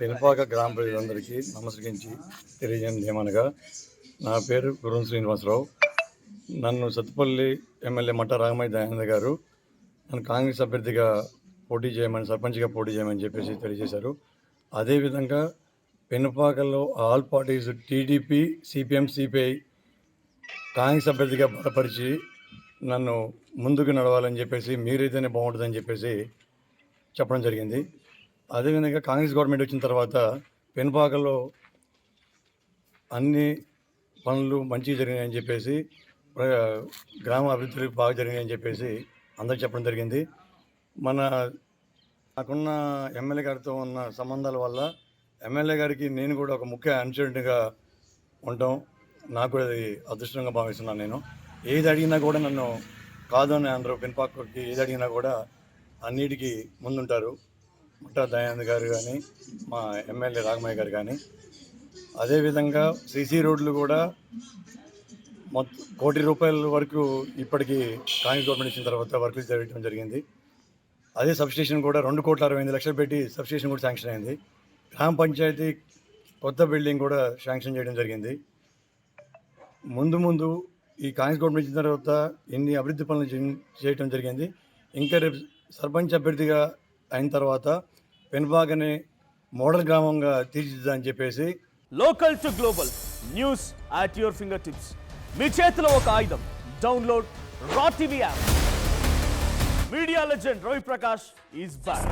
పెనుపాక గ్రామ ప్రజలందరికీ నమస్కరించి తెలియజేయండి ఏమనగా, నా పేరు గుర్రం శ్రీనివాసరావు. నన్ను సత్తుపల్లి ఎమ్మెల్యే మట్ట రాఘమయ్య దయానంద గారు నన్ను కాంగ్రెస్ అభ్యర్థిగా పోటీ చేయమని, సర్పంచ్గా పోటీ చేయమని చెప్పేసి తెలియజేశారు. అదేవిధంగా పెనుపాకలో ఆల్ పార్టీస్ టీడీపీ, సిపిఎం, సిపిఐ కాంగ్రెస్ అభ్యర్థిగా బలపరిచి నన్ను ముందుకు నడవాలని చెప్పేసి, మీరైతేనే బాగుంటుందని చెప్పేసి చెప్పడం జరిగింది. అదేవిధంగా కాంగ్రెస్ గవర్నమెంట్ వచ్చిన తర్వాత పెనుపాకలో అన్ని పనులు మంచిగా జరిగినాయని చెప్పేసి, గ్రామ అభివృద్ధి బాగా జరిగినాయని చెప్పేసి అందరికి చెప్పడం జరిగింది. నాకున్న ఎమ్మెల్యే గారితో ఉన్న సంబంధాల వల్ల ఎమ్మెల్యే గారికి నేను కూడా ఒక ముఖ్య అనుచరుడిగా ఉండటం నాకు కూడా అది అదృష్టంగా భావిస్తున్నాను. నేను ఏది అడిగినా కూడా నన్ను కాదు అని అందరూ. పెనుపాకకి ఏది అడిగినా కూడా అన్నిటికీ ముందుంటారు. మట్టా దయానంద్ గారు కానీ, మా ఎమ్మెల్యే రాఘమయ్య గారు కానీ. అదేవిధంగా సీసీ రోడ్లు కూడా మొత్తం ₹1,00,00,000 వరకు ఇప్పటికీ కాంగ్రెస్ గవర్నమెంట్ ఇచ్చిన తర్వాత వర్కులు జరగడం జరిగింది. అదే సబ్స్టేషన్ కూడా 2,68,00,000 పెట్టి సబ్స్టేషన్ కూడా శాంక్షన్ అయింది. గ్రామ పంచాయతీ కొత్త బిల్డింగ్ కూడా శాంక్షన్ చేయడం జరిగింది. ముందు ఈ కాంగ్రెస్ గవర్నమెంట్ ఇచ్చిన తర్వాత ఎన్ని అభివృద్ధి పనులు చేయడం జరిగింది. ఇంకా రేపు సర్పంచ్ అభ్యర్థిగా అయిన తర్వాత పెనుపాకని మోడల్ గ్రామంగా తీర్చిదిద్దామని చెప్పేసి. Local to global news at your fingertips. మీ చేతిలో ఒక ఆయుధం. Download Raw TV app. Media legend Ravi Prakash is back.